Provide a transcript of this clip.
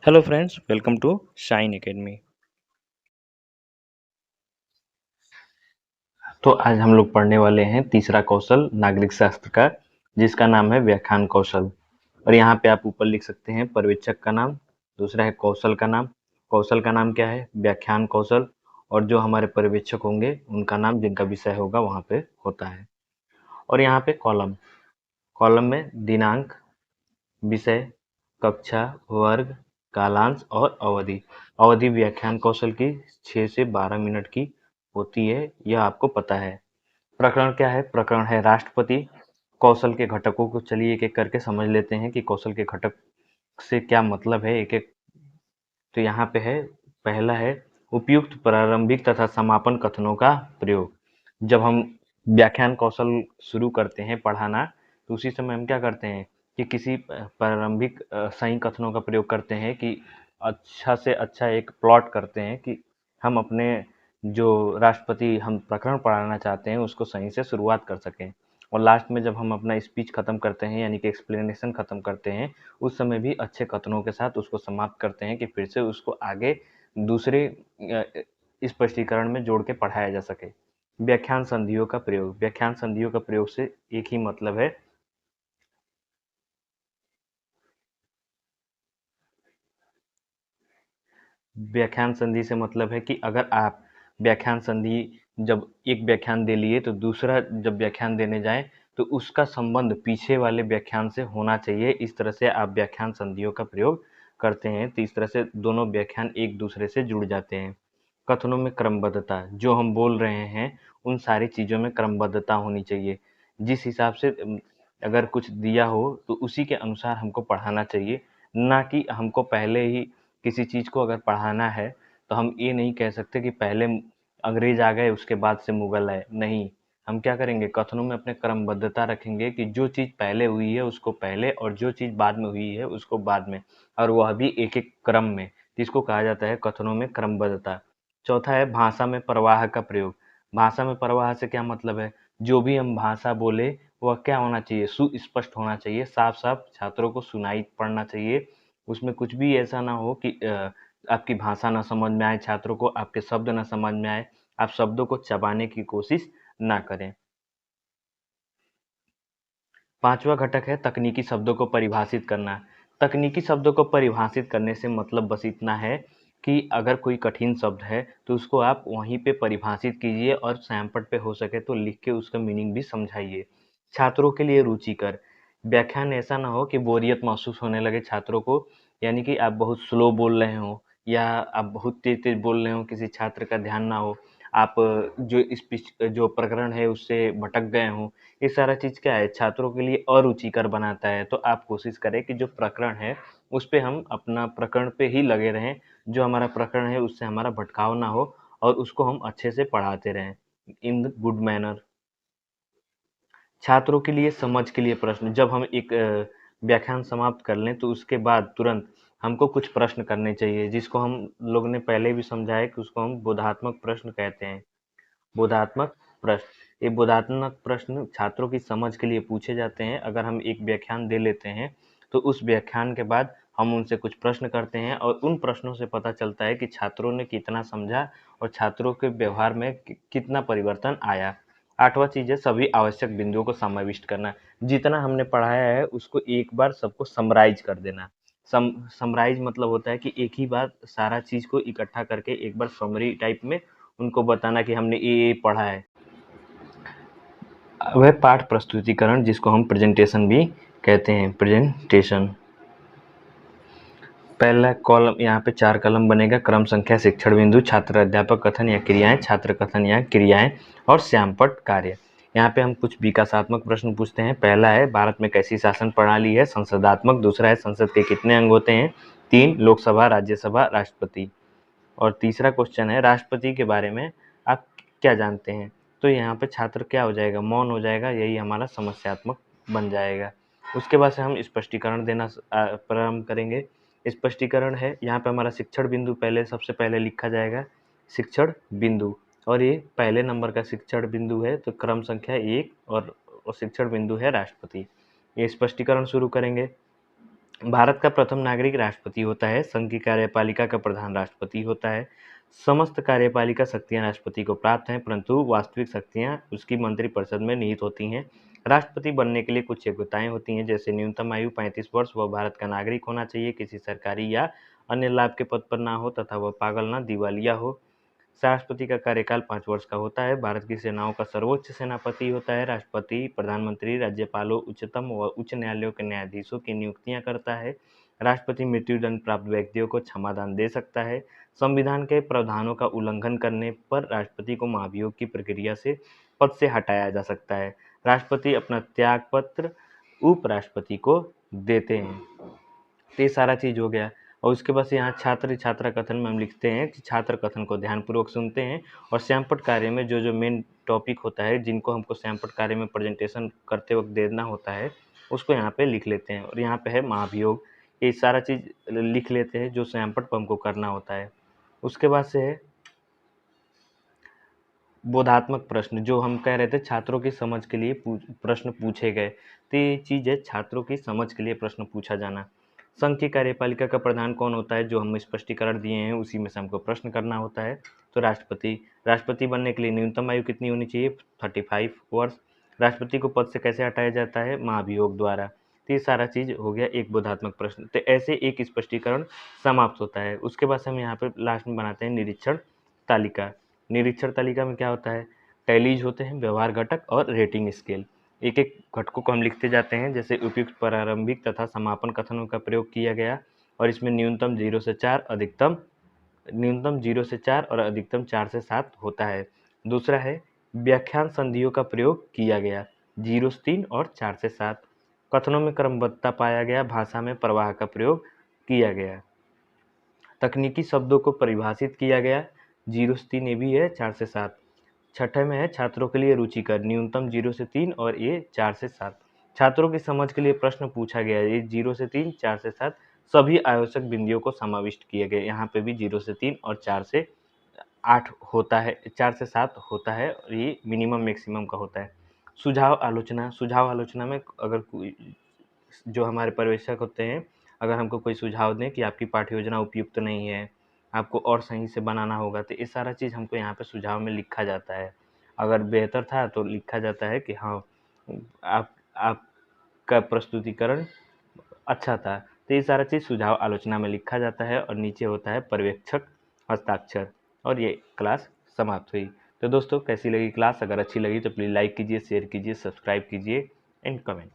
Hello friends, welcome to Shine Academy. तो आज हम लोग पढ़ने वाले हैं तीसरा कौशल नागरिक शास्त्र का, जिसका नाम है व्याख्यान कौशल। और यहाँ पे आप ऊपर लिख सकते हैं पर्यवेक्षक का नाम, दूसरा है कौशल का नाम। कौशल का नाम क्या है? व्याख्यान कौशल। और जो हमारे पर्यवेक्षक होंगे उनका नाम, जिनका विषय होगा वहाँ पे होता है। और यहाँ पे कॉलम, कॉलम में दिनांक, विषय, कक्षा, वर्ग, कालांश और अवधि। अवधि व्याख्यान कौशल की 6 से 12 मिनट की होती है, यह आपको पता है। प्रकरण क्या है? प्रकरण है राष्ट्रपति। कौशल के घटकों को चलिए एक एक करके समझ लेते हैं कि कौशल के घटक से क्या मतलब है एक एक। तो यहाँ पे है, पहला है उपयुक्त प्रारंभिक तथा समापन कथनों का प्रयोग। जब हम व्याख्यान कौशल शुरू करते हैं पढ़ाना, तो उसी समय हम क्या करते हैं कि किसी प्रारंभिक सही कथनों का प्रयोग करते हैं कि अच्छा से अच्छा एक प्लॉट करते हैं कि हम अपने जो राष्ट्रपति हम प्रकरण पढ़ाना चाहते हैं उसको सही से शुरुआत कर सकें। और लास्ट में जब हम अपना स्पीच खत्म करते हैं, यानी कि एक्सप्लेनेशन खत्म करते हैं, उस समय भी अच्छे कथनों के साथ उसको समाप्त करते हैं कि फिर से उसको आगे दूसरे स्पष्टीकरण में जोड़ के पढ़ाया जा सके। व्याख्यान संधियों का प्रयोग। व्याख्यान संधियों का प्रयोग से एक ही मतलब है। व्याख्यान संधि से मतलब है कि अगर आप व्याख्यान संधि जब एक व्याख्यान दे लिए तो दूसरा जब व्याख्यान देने जाएं तो उसका संबंध पीछे वाले व्याख्यान से होना चाहिए। इस तरह से आप व्याख्यान संधियों का प्रयोग करते हैं, तो इस तरह से दोनों व्याख्यान एक दूसरे से जुड़ जाते हैं। कथनों में क्रमबद्धता, जो हम बोल रहे हैं उन सारी चीज़ों में क्रमबद्धता होनी चाहिए। जिस हिसाब से अगर कुछ दिया हो तो उसी के अनुसार हमको पढ़ाना चाहिए, ना कि हमको पहले ही किसी चीज़ को अगर पढ़ाना है तो हम ये नहीं कह सकते कि पहले अंग्रेज आ गए उसके बाद से मुगल आए। नहीं, हम क्या करेंगे, कथनों में अपने क्रमबद्धता रखेंगे कि जो चीज़ पहले हुई है उसको पहले और जो चीज़ बाद में हुई है उसको बाद में, और वह भी एक एक क्रम में। जिसको कहा जाता है कथनों में क्रमबद्धता। चौथा है भाषा में प्रवाह का प्रयोग। भाषा में प्रवाह से क्या मतलब है? जो भी हम भाषा बोले वह क्या होना चाहिए? सुस्पष्ट होना चाहिए, साफ साफ छात्रों को सुनाई पड़ना चाहिए। उसमें कुछ भी ऐसा ना हो कि आपकी भाषा ना समझ में आए, छात्रों को आपके शब्द ना समझ में आए, आप शब्दों को चबाने की कोशिश ना करें। पांचवा घटक है तकनीकी शब्दों को परिभाषित करना। तकनीकी शब्दों को परिभाषित करने से मतलब बस इतना है कि अगर कोई कठिन शब्द है तो उसको आप वहीं पे परिभाषित कीजिए और सैमपट पे हो सके तो लिख के उसका मीनिंग भी समझाइए। छात्रों के लिए रुचिकर व्याख्यान ऐसा ना हो कि बोरियत महसूस होने लगे छात्रों को, यानी कि आप बहुत स्लो बोल रहे हो या आप बहुत तेज तेज बोल रहे हो, किसी छात्र का ध्यान ना हो, आप जो स्पीच जो प्रकरण है उससे भटक गए हो। ये सारा चीज़ क्या है, छात्रों के लिए अरुचिकर बनाता है। तो आप कोशिश करें कि जो प्रकरण है उस पे हम अपना प्रकरण पे ही लगे रहें, जो हमारा प्रकरण है उससे हमारा भटकाव ना हो और उसको हम अच्छे से पढ़ाते रहें इन गुड मैनर। छात्रों के लिए समझ के लिए प्रश्न। जब हम एक व्याख्यान समाप्त कर लें तो उसके बाद तुरंत हमको कुछ प्रश्न करने चाहिए, जिसको हम लोग ने पहले भी समझा है कि उसको हम बोधात्मक प्रश्न कहते हैं। बोधात्मक प्रश्न, ये बोधात्मक प्रश्न छात्रों की समझ के लिए पूछे जाते हैं। अगर हम एक व्याख्यान दे लेते हैं तो उस व्याख्यान के बाद हम उनसे कुछ प्रश्न करते हैं और उन प्रश्नों से पता चलता है कि छात्रों ने कितना समझा और छात्रों के व्यवहार में कितना परिवर्तन आया। आठवां चीज है सभी आवश्यक बिंदुओं को समाविष्ट करना। जितना हमने पढ़ाया है उसको एक बार सबको समराइज कर देना। समराइज मतलब होता है कि एक ही बार सारा चीज को इकट्ठा करके एक बार समरी टाइप में उनको बताना कि हमने ये पढ़ा है। वह पाठ प्रस्तुतिकरण, जिसको हम प्रेजेंटेशन भी कहते हैं, प्रेजेंटेशन। पहला कॉलम, यहाँ पे 4 कॉलम बनेगा। क्रम संख्या, शिक्षण बिंदु, छात्र अध्यापक कथन या क्रियाएं, छात्र कथन या क्रियाएं और श्यामपट्ट कार्य। यहाँ पे हम कुछ विकासात्मक प्रश्न पूछते हैं। पहला है भारत में कैसी शासन प्रणाली है, संसदात्मक। दूसरा है संसद के कितने अंग होते हैं, 3, लोकसभा, राज्यसभा, राष्ट्रपति। और तीसरा क्वेश्चन है राष्ट्रपति के बारे में आप क्या जानते हैं। तो यहाँ पे छात्र क्या हो जाएगा, मौन हो जाएगा, यही हमारा समस्यात्मक बन जाएगा। उसके बाद से हम स्पष्टीकरण देना प्रारंभ करेंगे। स्पष्टीकरण है, यहाँ पे हमारा शिक्षण बिंदु पहले सबसे पहले लिखा जाएगा, शिक्षण बिंदु। और ये पहले नंबर का शिक्षण बिंदु है तो क्रम संख्या 1 और शिक्षण बिंदु है राष्ट्रपति। ये स्पष्टीकरण शुरू करेंगे। भारत का प्रथम नागरिक राष्ट्रपति होता है। संघ की कार्यपालिका का प्रधान राष्ट्रपति होता है। समस्त कार्यपालिका शक्तियां राष्ट्रपति को प्राप्त हैं, परंतु वास्तविक शक्तियां उसकी मंत्रिपरिषद में निहित होती हैं। राष्ट्रपति बनने के लिए कुछ योग्यताएं होती हैं, जैसे न्यूनतम आयु 35 वर्ष, वह भारत का नागरिक होना चाहिए, किसी सरकारी या अन्य लाभ के पद पर ना हो तथा वह पागल ना दिवालिया हो। राष्ट्रपति का कार्यकाल 5 वर्ष का होता है। भारत की सेनाओं का सर्वोच्च सेनापति होता है। राष्ट्रपति प्रधानमंत्री, राज्यपालों, उच्चतम व उच्च न्यायालयों के न्यायाधीशों की नियुक्तियां करता है। राष्ट्रपति मृत्युदंड प्राप्त व्यक्तियों को क्षमादान दे सकता है। संविधान के प्रावधानों का उल्लंघन करने पर राष्ट्रपति को महाभियोग की प्रक्रिया से पद से हटाया जा सकता है। राष्ट्रपति अपना त्यागपत्र उपराष्ट्रपति को देते हैं। तो ये सारा चीज हो गया। और उसके बाद यहाँ छात्र छात्रा कथन में हम लिखते हैं कि छात्र कथन को ध्यानपूर्वक सुनते हैं और श्यामपट्ट कार्य में जो जो मेन टॉपिक होता है, जिनको हमको श्यामपट्ट कार्य में प्रेजेंटेशन करते वक्त देना होता है, उसको यहाँ पे लिख लेते हैं। और यहाँ पे है महाभियोग, ये सारा चीज लिख लेते हैं जो श्यामपट्ट पर हमको करना होता है। उसके बाद से है बोधात्मक प्रश्न, जो हम कह रहे थे छात्रों की समझ के लिए प्रश्न पूछे गए, तो ये चीज है छात्रों की समझ के लिए प्रश्न पूछा जाना। संघ की कार्यपालिका का प्रधान कौन होता है, जो हम स्पष्टीकरण दिए हैं उसी में से हमको प्रश्न करना होता है। तो राष्ट्रपति, राष्ट्रपति बनने के लिए न्यूनतम आयु कितनी होनी चाहिए, 35 वर्ष। राष्ट्रपति को पद से कैसे हटाया जाता है, महाभियोग द्वारा। तो ये सारा चीज हो गया एक बोधात्मक प्रश्न। तो ऐसे एक स्पष्टीकरण समाप्त होता है। उसके बाद हम यहाँ पे लास्ट में बनाते हैं निरीक्षण तालिका। निरीक्षण तालिका में क्या होता है, टैलीज होते हैं, व्यवहार घटक और रेटिंग स्केल। एक एक घटकों को हम लिखते जाते हैं, जैसे उपयुक्त प्रारंभिक तथा समापन कथनों का प्रयोग किया गया और इसमें न्यूनतम 0 से 4 और अधिकतम 4 से 7 होता है। दूसरा है व्याख्यान संधियों का प्रयोग किया गया, 0 से 3 और 4 से 7। कथनों में क्रमबद्धता पाया गया, भाषा में प्रवाह का प्रयोग किया गया। तकनीकी शब्दों को परिभाषित किया गया, 0 से 3 ये भी है, 4 से 7। छठे में है छात्रों के लिए रुचिकर, न्यूनतम 0 से 3 और ये 4 से 7। छात्रों की समझ के लिए प्रश्न पूछा गया, ये 0 से 3, 4 से 7 सभी आवश्यक बिंदुओं को समाविष्ट किए गए। यहाँ पे भी 0 से 3 और 4 से 8 होता है, 4 से 7 होता है और ये मिनिमम मैक्सिमम का होता है। सुझाव आलोचना, सुझाव आलोचना में अगर कोई जो हमारे पर्यवेक्षक होते हैं, अगर हमको कोई सुझाव दें कि आपकी पाठ्य योजना उपयुक्त नहीं है, आपको और सही से बनाना होगा, तो ये सारा चीज़ हमको यहाँ पे सुझाव में लिखा जाता है। अगर बेहतर था तो लिखा जाता है कि हाँ आपका प्रस्तुतिकरण अच्छा था। तो ये सारा चीज़ सुझाव आलोचना में लिखा जाता है और नीचे होता है पर्यवेक्षक हस्ताक्षर। और ये क्लास समाप्त हुई। तो दोस्तों कैसी लगी क्लास, अगर अच्छी लगी तो प्लीज़ लाइक कीजिए, शेयर कीजिए, सब्सक्राइब कीजिए एंड कमेंट।